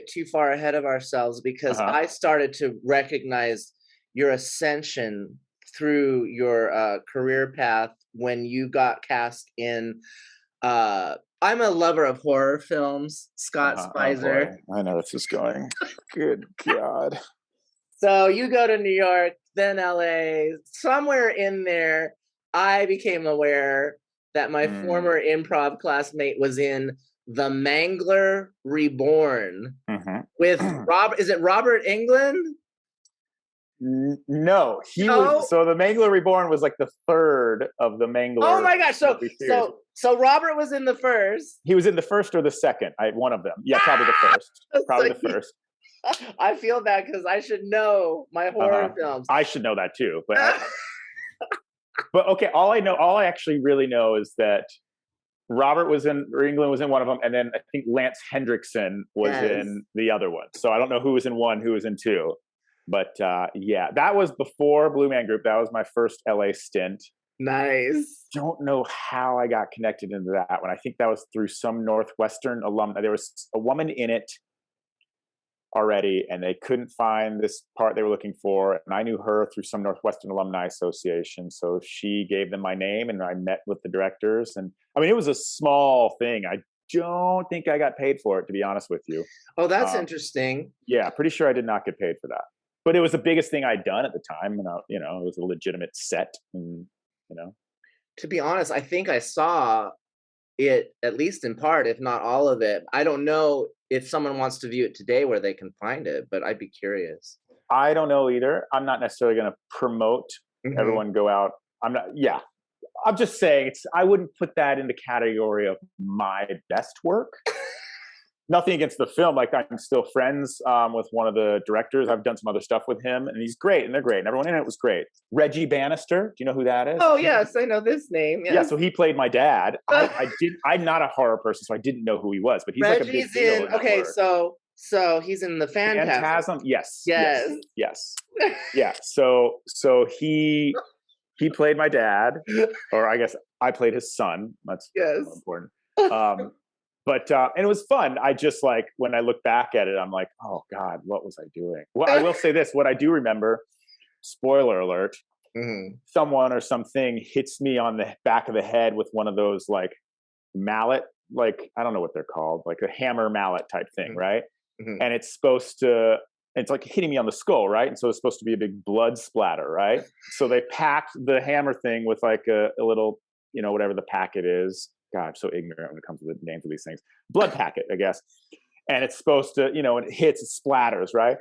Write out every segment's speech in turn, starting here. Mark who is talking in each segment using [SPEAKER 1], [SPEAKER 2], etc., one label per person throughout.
[SPEAKER 1] too far ahead of ourselves because I started to recognize your ascension through your career path when you got cast in I'm a lover of horror films, Scott Speiser.
[SPEAKER 2] Oh boy. I know where this is going. Good God.
[SPEAKER 1] So you go to New York, then LA, somewhere in there, I became aware that my former improv classmate was in The Mangler Reborn with is it Robert Englund?
[SPEAKER 2] No, he was. So The Mangler Reborn was like the third of the Mangler.
[SPEAKER 1] Oh my gosh! So Robert was in the first.
[SPEAKER 2] He was in the first or the second. One of them. Yeah, probably the first. Probably the first.
[SPEAKER 1] I feel bad because I should know my horror films.
[SPEAKER 2] I should know that too, but but okay. All I actually really know is that Robert was in, or England was in one of them, and then I think Lance Hendrickson was in the other one. So I don't know who was in one, who was in two. But yeah, that was before Blue Man Group. That was my first LA stint.
[SPEAKER 1] Nice.
[SPEAKER 2] Don't know how I got connected into that one. I think that was through some Northwestern alumni. There was a woman in it already, and they couldn't find this part they were looking for. And I knew her through some Northwestern Alumni Association. So she gave them my name, and I met with the directors. And I mean, it was a small thing. I don't think I got paid for it, to be honest with you.
[SPEAKER 1] Oh, that's interesting.
[SPEAKER 2] Yeah, pretty sure I did not get paid for that. But it was the biggest thing I'd done at the time. And, it was a legitimate set. And,
[SPEAKER 1] To be honest, I think I saw it, at least in part, if not all of it. I don't know if someone wants to view it today where they can find it, but I'd be curious.
[SPEAKER 2] I don't know either. I'm not necessarily going to promote everyone go out. I'm just saying I wouldn't put that in the category of my best work. Nothing against the film. Like, I'm still friends with one of the directors. I've done some other stuff with him, and he's great, and they're great, and everyone in it was great. Reggie Bannister, do you know who that is?
[SPEAKER 1] Oh yes, I know this name. Yes.
[SPEAKER 2] Yeah, so he played my dad. I'm not a horror person, so I didn't know who he was, but he's
[SPEAKER 1] Reggie's
[SPEAKER 2] like a big deal.
[SPEAKER 1] Okay, so he's in the Phantasm.
[SPEAKER 2] Yes.
[SPEAKER 1] Yeah.
[SPEAKER 2] So he played my dad, or I guess I played his son. That's important. But and it was fun. I just, like, when I look back at it, I'm like, oh God, what was I doing? Well, I will say this: what I do remember, spoiler alert, someone or something hits me on the back of the head with one of those, like, mallet, like, I don't know what they're called, like a hammer mallet type thing, right? And it's like hitting me on the skull, right? And so it's supposed to be a big blood splatter, right? So they packed the hammer thing with like a little, whatever the packet is. God, I'm so ignorant when it comes to the names of these things. Blood packet, I guess. And it's supposed to, when it hits, it splatters, right?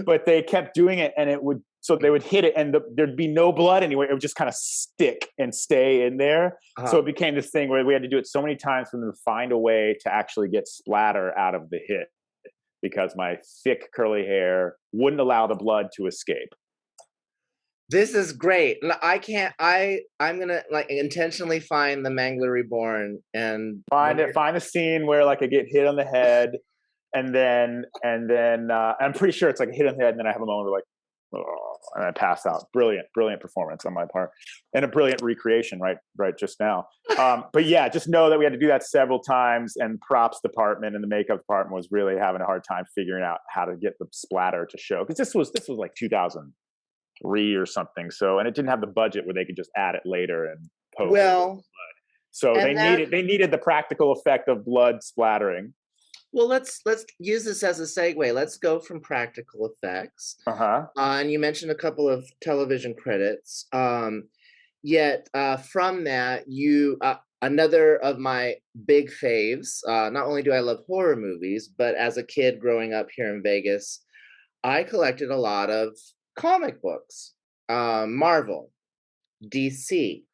[SPEAKER 2] But they kept doing it, and so they would hit it, and there'd be no blood anywhere. It would just kind of stick and stay in there. So it became this thing where we had to do it so many times for them to find a way to actually get splatter out of the hit, because my thick curly hair wouldn't allow the blood to escape.
[SPEAKER 1] This is great. I'm gonna, like, intentionally find the Mangler Reborn and
[SPEAKER 2] find a scene where, like, I get hit on the head, and then I'm pretty sure it's like a hit on the head, and then I have a moment where, like, oh, and I pass out. Brilliant performance on my part, and a brilliant recreation right just now. But yeah, just know that we had to do that several times, and props department and the makeup department was really having a hard time figuring out how to get the splatter to show, because this was like 2003 or something. So, and it didn't have the budget where they could just add it later and post.
[SPEAKER 1] Well,
[SPEAKER 2] so they needed the practical effect of blood splattering.
[SPEAKER 1] Well, let's use this as a segue. Let's go from practical effects. And you mentioned a couple of television credits. Yet from that, you another of my big faves. Not only do I love horror movies, but as a kid growing up here in Vegas, I collected a lot of comic books, Marvel, DC.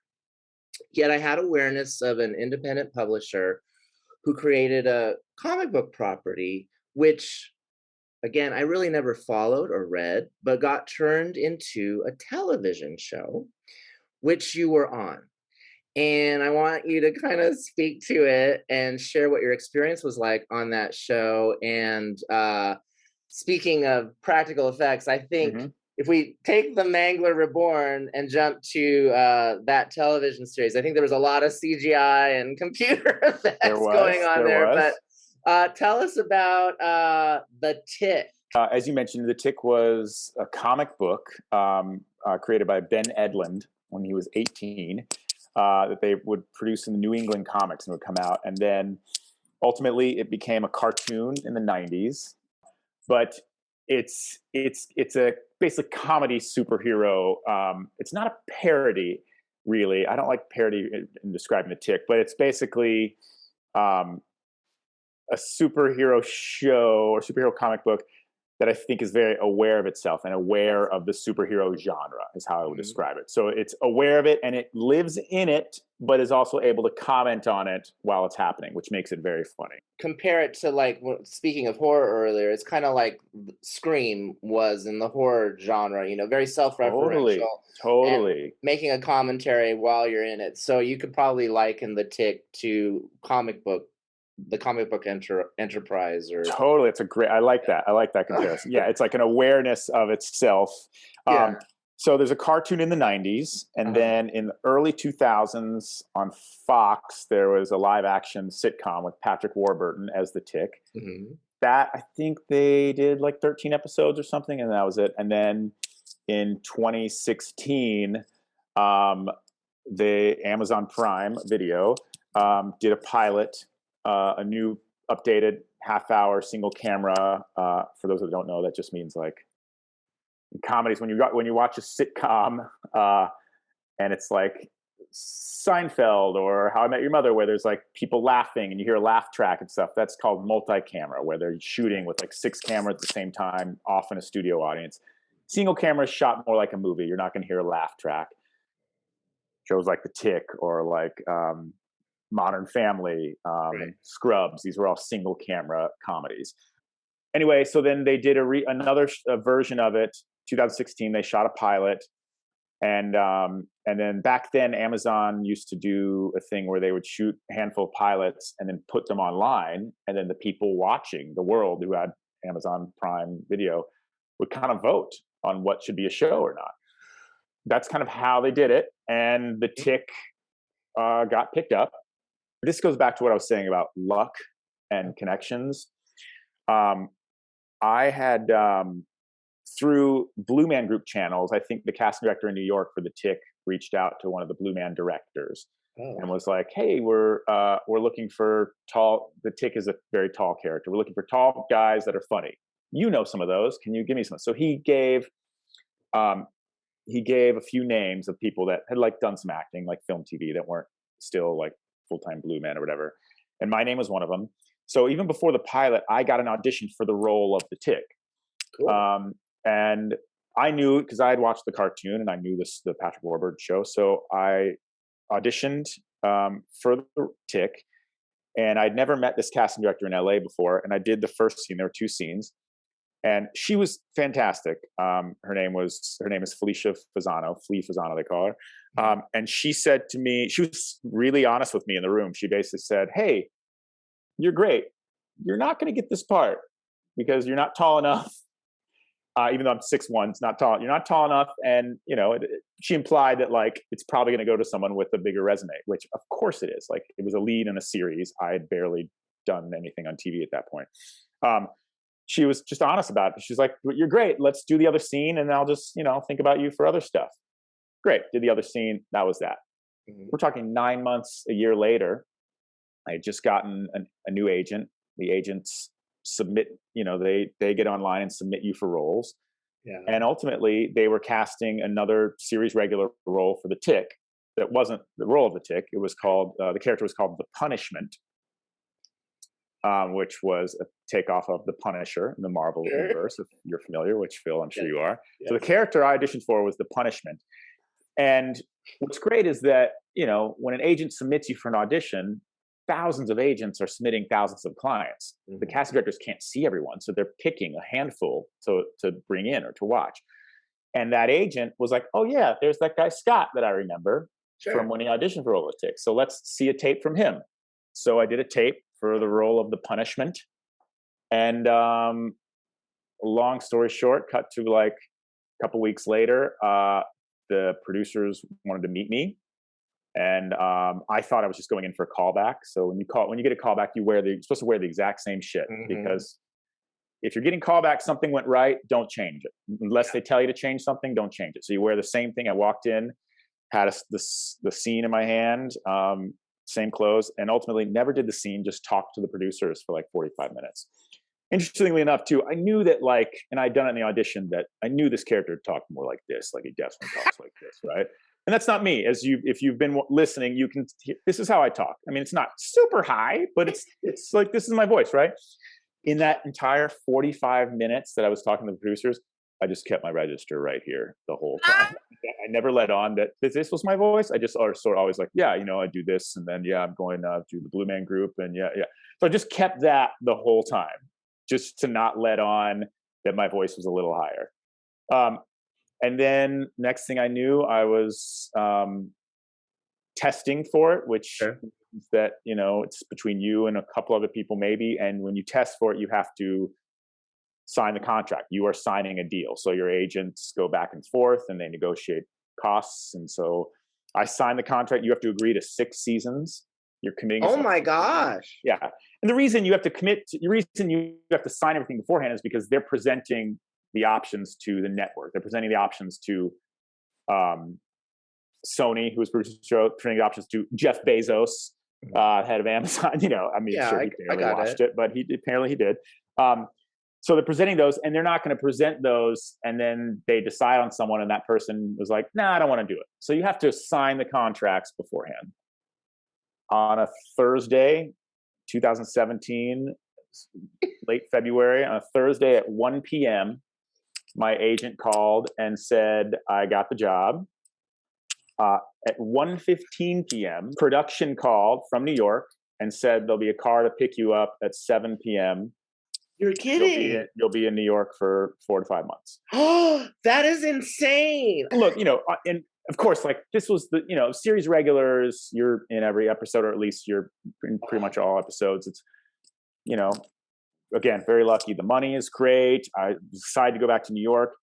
[SPEAKER 1] Yet I had awareness of an independent publisher who created a comic book property, which, again, I really never followed or read, but got turned into a television show, which you were on. And I want you to kind of speak to it and share what your experience was like on that show. And speaking of practical effects, I think if we take the Mangler Reborn and jump to that television series, I think there was a lot of CGI and computer effects going on there. But Tell us about The Tick.
[SPEAKER 2] As you mentioned, The Tick was a comic book created by Ben Edlund when he was 18 that they would produce in the New England Comics and would come out. And then ultimately it became a cartoon in the 90s. But it's a basic comedy superhero. It's not a parody, really. I don't like parody in describing The Tick, but it's basically a superhero show or superhero comic book that I think is very aware of itself and aware of the superhero genre is how I would describe it. So it's aware of it and it lives in it, but is also able to comment on it while it's happening, which makes it very funny.
[SPEAKER 1] Compare it to, like, speaking of horror earlier, it's kind of like Scream was in the horror genre, you know, very self-referential.
[SPEAKER 2] Totally.
[SPEAKER 1] Making a commentary while you're in it. So you could probably liken The Tick to the comic book enterprise. Or
[SPEAKER 2] totally, it's I like that comparison. Yeah, it's like an awareness of itself. So there's a cartoon in the 90s, and then in the early 2000s on Fox there was a live action sitcom with Patrick Warburton as the Tick. That, I think they did like 13 episodes or something, and that was it. And then in 2016 the Amazon Prime Video did a pilot, a new updated half-hour single camera. For those that don't know, that just means like in comedies when you watch a sitcom and it's like Seinfeld or How I Met Your Mother, where there's like people laughing and you hear a laugh track and stuff. That's called multi-camera, where they're shooting with like 6 cameras at the same time, often a studio audience. Single camera is shot more like a movie. You're not going to hear a laugh track. Shows like The Tick or like Modern Family, Scrubs. These were all single camera comedies. Anyway, so then they did another version of it. 2016, they shot a pilot, and then back then Amazon used to do a thing where they would shoot a handful of pilots and then put them online, and then the people watching, the world who had Amazon Prime Video, would kind of vote on what should be a show or not. That's kind of how they did it, and The Tick got picked up. This goes back to what I was saying about luck and connections. I had, through Blue Man Group channels, I think the casting director in New York for The Tick reached out to one of the Blue Man directors and was like, "Hey, we're looking for tall." The Tick is a very tall character. We're looking for tall guys that are funny. You know some of those. Can you give me some? So he gave a few names of people that had like done some acting, like film, TV, that weren't still like full-time Blue Man or whatever. And my name was one of them. So even before the pilot, I got an audition for the role of the Tick. Cool. And I knew, because I had watched the cartoon and I knew the Patrick Warburton show. So I auditioned for the Tick, and I'd never met this casting director in LA before. And I did the first scene. There were 2 scenes, and she was fantastic. Her name is Felicia Fasano, Flea Fasano, they call her. And she said to me, she was really honest with me in the room. She basically said, "Hey, you're great. You're not going to get this part because you're not tall enough. Even though I'm 6'1", it's not tall. You're not tall enough." And, you know, she implied that like, it's probably going to go to someone with a bigger resume, which of course it is. Like, it was a lead in a series. I had barely done anything on TV at that point. She was just honest about it. She's like, "You're great. Let's do the other scene. And I'll just, you know, think about you for other stuff." Great. Did the other scene. That was that. We're talking 9 months, a year later. I had just gotten a new agent. The agents submit, you know, they get online and submit you for roles. And ultimately they were casting another series regular role for the Tick. That wasn't the role of the Tick. It was called, the character was called The Punishment, which was a takeoff of The Punisher in the Marvel universe, if you're familiar, which Phil, I'm sure you are. So the character I auditioned for was The Punishment. And what's great is that, you know, when an agent submits you for an audition, thousands of agents are submitting thousands of clients. The casting directors can't see everyone, so they're picking a handful to bring in or to watch. And that agent was like, "Oh yeah, there's that guy Scott that I remember from when he auditioned for role of the Tick. So let's see a tape from him." So I did a tape for the role of The Punishment. And long story short, cut to like a couple weeks later, the producers wanted to meet me. And I thought I was just going in for a callback. So when you get a callback, you're supposed to wear the exact same shit, because if you're getting callback, something went right, don't change it. Unless they tell you to change something, don't change it. So you wear the same thing. I walked in, had the scene in my hand, same clothes, and ultimately never did the scene, just talked to the producers for like 45 minutes. Interestingly enough, too, I knew that, like, and I'd done it in the audition, that I knew this character talked more like this, like he definitely talks like this, right? And that's not me. If you've been listening, you can. This is how I talk. I mean, it's not super high, but it's like, this is my voice, right? In that entire 45 minutes that I was talking to the producers, I just kept my register right here the whole time. I never let on that this was my voice. I just sort of always like, yeah, I do this, and then I'm going to the Blue Man Group, and yeah. So I just kept that the whole time, just to not let on that my voice was a little higher. And then next thing I knew, I was testing for it, which means that, it's between you and a couple other people maybe. And when you test for it, you have to sign the contract. You are signing a deal. So your agents go back and forth and they negotiate costs. And so I signed the contract. You have to agree to 6 seasons. You're committing.
[SPEAKER 1] Oh my gosh.
[SPEAKER 2] Yeah. And the reason you have to you have to sign everything beforehand is because they're presenting the options to the network. They're presenting the options to Sony, who was producing the show, presenting the options to Jeff Bezos, head of Amazon. I'm sure he barely watched it, but apparently he did. So they're presenting those, and they're not going to present those, and then they decide on someone, and that person was like, "Nah, I don't want to do it." So you have to sign the contracts beforehand. On a Thursday, 2017, late February, on a Thursday at 1 p.m., my agent called and said, I got the job. At 1:15 p.m., production called from New York and said there'll be a car to pick you up at 7 p.m.
[SPEAKER 1] You're kidding.
[SPEAKER 2] You'll be in New York for 4 to 5 months.
[SPEAKER 1] Oh, that is insane.
[SPEAKER 2] Look, and of course, like, this was the, series regulars, you're in every episode, or at least you're in pretty much all episodes. It's, again, very lucky. The money is great. I decided to go back to New York.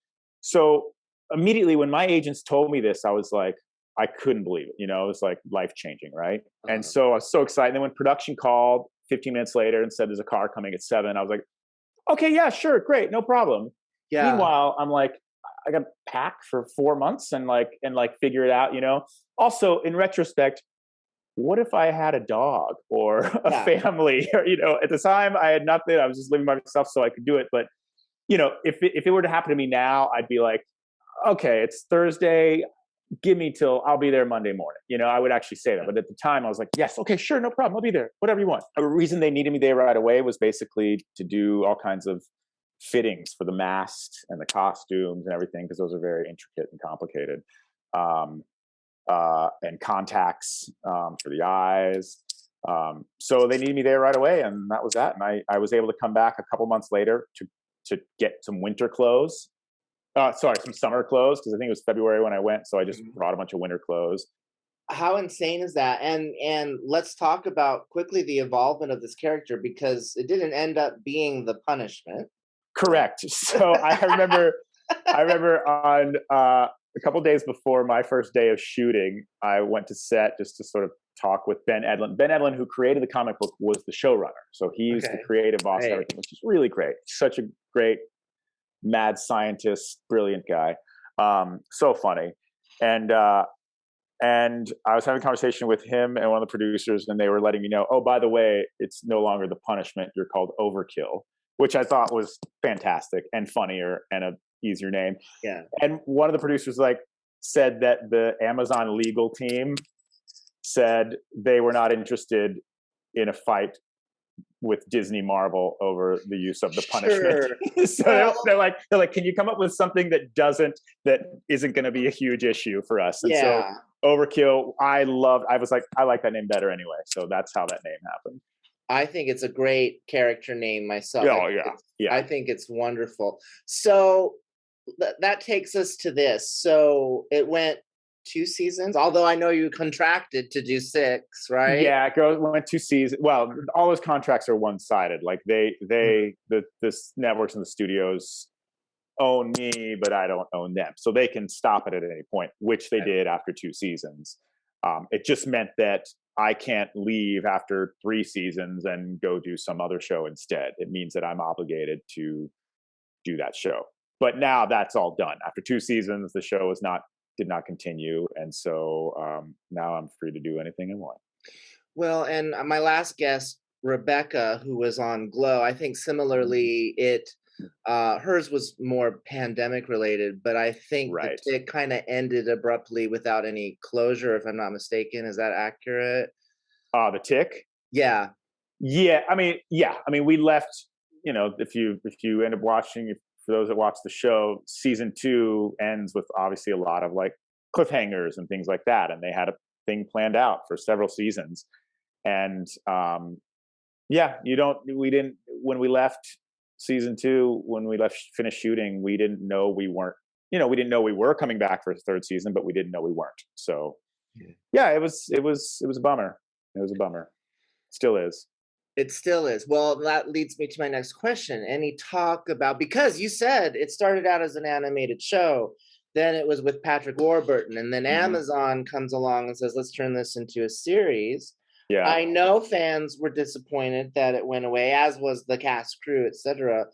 [SPEAKER 2] So immediately when my agents told me this, I was like, I couldn't believe it. It was like life-changing, right? And so I was so excited. And then when production called 15 minutes later and said there's a car coming at 7, I was like, okay, yeah, sure, great, no problem. Yeah. Meanwhile, I'm like, I got to pack for 4 months and figure it out, Also, in retrospect, what if I had a dog or a family? Or, at the time I had nothing. I was just living by myself, so I could do it. But, if it were to happen to me now, I'd be like, okay, it's Thursday. Give me till I'll be there Monday morning. I would actually say that. But at the time I was like, yes, okay, sure, no problem. I'll be there. Whatever you want. The reason they needed me there right away was basically to do all kinds of fittings for the masks and the costumes and everything, because those are very intricate and complicated. And contacts for the eyes. So they needed me there right away, and that was that. And I was able to come back a couple months later to get some winter clothes. Some summer clothes, because I think it was February when I went. So I just brought a bunch of winter clothes.
[SPEAKER 1] How insane is that? And let's talk about quickly the involvement of this character, because it didn't end up being the punishment.
[SPEAKER 2] Correct. So I remember on a couple of days before my first day of shooting, I went to set just to sort of talk with Ben Edlund. Ben Edlund, who created the comic book, was the showrunner. So he's the creative boss of everything, which is really great. Such a great mad scientist, brilliant guy. So funny. And I was having a conversation with him and one of the producers, and they were letting me know, oh, by the way, it's no longer the punishment. You're called Overkill, which I thought was fantastic and funnier and a easier name. Yeah. And one of the producers said that the Amazon legal team said they were not interested in a fight with Disney Marvel over the use of the punishment. Sure. So they're like, can you come up with something that isn't going to be a huge issue for us? And so Overkill, I was like, I like that name better anyway. So that's how that name happened.
[SPEAKER 1] I think it's a great character name myself.
[SPEAKER 2] Oh, yeah.
[SPEAKER 1] I think it's wonderful. So that takes us to this. So it went 2 seasons, although I know you contracted to do 6, right?
[SPEAKER 2] Yeah, it went 2 seasons. Well, all those contracts are one-sided. Like the networks and the studios own me, but I don't own them. So they can stop it at any point, which they did after 2 seasons. It just meant that I can't leave after 3 seasons and go do some other show instead. It means that I'm obligated to do that show. But now that's all done. After 2 seasons, the show did not continue, and so now I'm free to do anything I want.
[SPEAKER 1] Well, and my last guest, Rebecca, who was on Glow, I think similarly, hers was more pandemic related, but I think it kind of ended abruptly without any closure, if I'm not mistaken. Is that accurate?
[SPEAKER 2] The Tick?
[SPEAKER 1] Yeah.
[SPEAKER 2] Yeah. I mean, we left, if you end up watching, for those that watch the show, season 2 ends with obviously a lot of like cliffhangers and things like that. And they had a thing planned out for several seasons. And when we left season 2, when we finished shooting, we didn't know we were coming back for a 3rd season, but we didn't know we weren't. So yeah, it was a bummer. It was a bummer. Still is.
[SPEAKER 1] It still is. Well, that leads me to my next question. Any talk about, because you said it started out as an animated show, then it was with Patrick Warburton, and then Amazon comes along and says, let's turn this into a series. Yeah. I know fans were disappointed that it went away, as was the cast, crew, etc.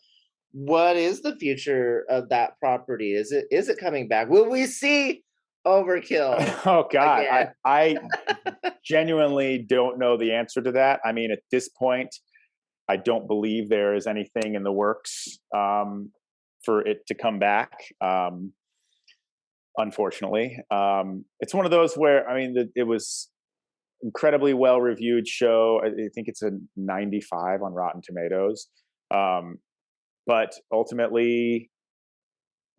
[SPEAKER 1] What is the future of that property? Is it coming back? Will we see Overkill?
[SPEAKER 2] Oh God, I genuinely don't know the answer to that. I mean, at this point, I don't believe there is anything in the works for it to come back. Unfortunately, it's one of those where, I mean, it was incredibly well reviewed show. I think it's a 95 on Rotten Tomatoes, but ultimately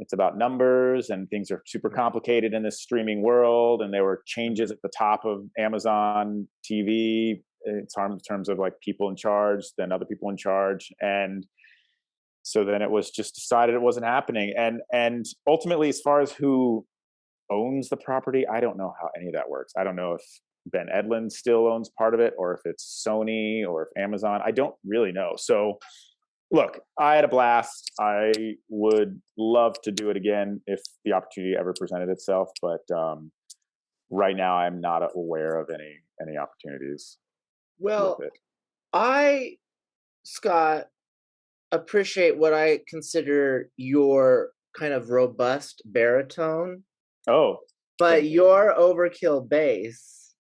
[SPEAKER 2] it's about numbers, and things are super complicated in this streaming world, and there were changes at the top of Amazon TV in terms of like people in charge, then other people in charge, and so then it was just decided it wasn't happening. And ultimately, as far as who owns the property, I don't know how any of that works. I don't know if Ben Edlund still owns part of it, or if it's Sony, or if Amazon. I don't really know. So look, I had a blast. I would love to do it again if the opportunity ever presented itself, but right now I'm not aware of any opportunities.
[SPEAKER 1] Well, I, Scott, appreciate what I consider your kind of robust baritone.
[SPEAKER 2] Oh.
[SPEAKER 1] But your Overkill bass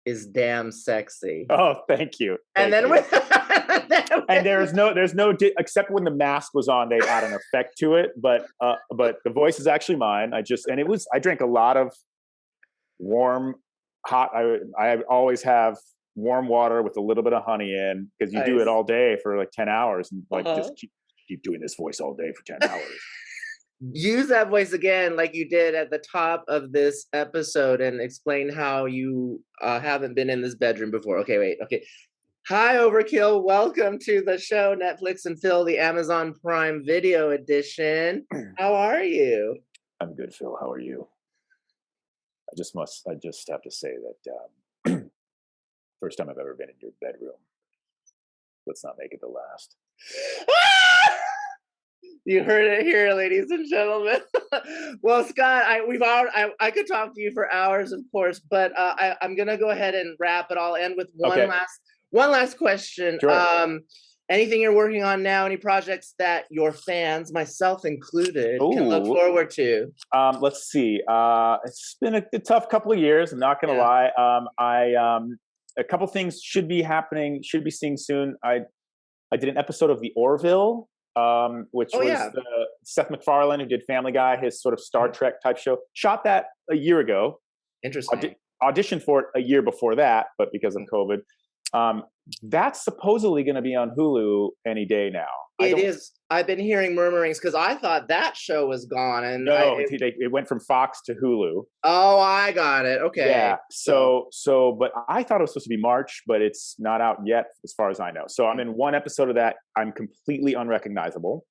[SPEAKER 1] is damn sexy.
[SPEAKER 2] Oh, thank you.
[SPEAKER 1] And then with
[SPEAKER 2] and there's no except when the mask was on, they add an effect to it, but the voice is actually mine. I drank a lot of warm, hot. I always have warm water with a little bit of honey in, because you do it all day for like 10 hours, and like just keep doing this voice all day for 10 hours.
[SPEAKER 1] Use that voice again, like you did at the top of this episode, and explain how you haven't been in this bedroom before. Okay, wait. Okay. Hi, Overkill. Welcome to the show, Netflix and Phil, the Amazon Prime Video edition. How are you?
[SPEAKER 2] I'm good, Phil. How are you? I just have to say that first time I've ever been in your bedroom. Let's not make it the last.
[SPEAKER 1] You heard it here, ladies and gentlemen. Well, Scott, I could talk to you for hours, of course, but I'm gonna go ahead and wrap it. I'll end with one last question. Sure. Anything you're working on now? Any projects that your fans, myself included, can look forward to?
[SPEAKER 2] Let's see. It's been a tough couple of years. I'm not gonna lie. A couple things should be seeing soon. I did an episode of The Orville, which was Seth MacFarlane, who did Family Guy, his sort of Star Trek type show. Shot that a year ago.
[SPEAKER 1] Interesting.
[SPEAKER 2] Auditioned for it a year before that, but because of COVID. That's supposedly going to be on Hulu any day now.
[SPEAKER 1] It is. I've been hearing murmurings, because I thought that show was gone, and
[SPEAKER 2] it went from Fox to Hulu.
[SPEAKER 1] Oh, I got it. Okay.
[SPEAKER 2] Yeah. But I thought it was supposed to be March, but it's not out yet, as far as I know. So I'm in one episode of that. I'm completely unrecognizable,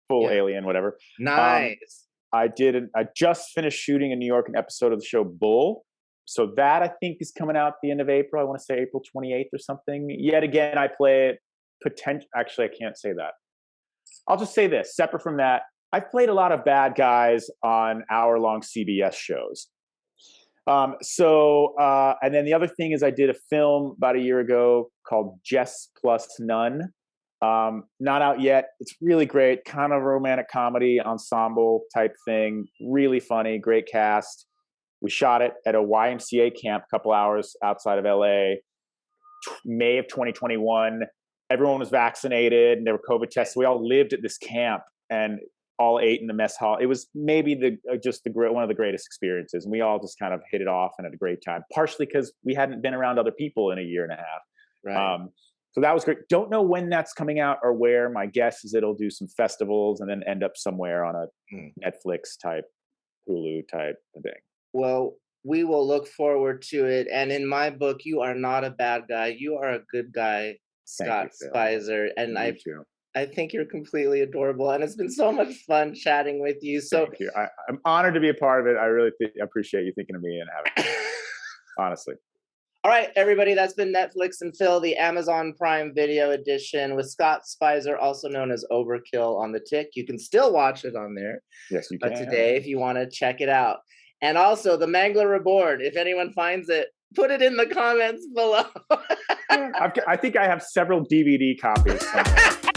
[SPEAKER 2] full alien, whatever.
[SPEAKER 1] Nice.
[SPEAKER 2] I just finished shooting in New York an episode of the show Bull. So that, I think, is coming out at the end of April. I want to say April 28th or something. Yet again, I play it actually, I can't say that. I'll just say this, separate from that, I've played a lot of bad guys on hour-long CBS shows. And then the other thing is I did a film about a year ago called Jess Plus None. Not out yet. It's really great, kind of romantic comedy ensemble type thing. Really funny, great cast. We shot it at a YMCA camp a couple hours outside of LA, May of 2021. Everyone was vaccinated and there were COVID tests. We all lived at this camp and all ate in the mess hall. It was maybe one of the greatest experiences. And we all just kind of hit it off and had a great time, partially because we hadn't been around other people in a year and a half.
[SPEAKER 1] Right.
[SPEAKER 2] So that was great. Don't know when that's coming out or where. My guess is it'll do some festivals and then end up somewhere on a Netflix type, Hulu type thing.
[SPEAKER 1] Well, we will look forward to it. And in my book, you are not a bad guy. You are a good guy, Scott Speiser. And I think you're completely adorable. And it's been so much fun chatting with you. So
[SPEAKER 2] thank you. I'm honored to be a part of it. I really appreciate you thinking of me and having me. Honestly.
[SPEAKER 1] All right, everybody, that's been Netflix and Phil, the Amazon Prime Video edition with Scott Speiser, also known as Overkill on the Tick. You can still watch it on there.
[SPEAKER 2] Yes, you can.
[SPEAKER 1] Today, if you want to check it out. And also, the Mangler Reborn, if anyone finds it, put it in the comments below.
[SPEAKER 2] I think I have several DVD copies somewhere.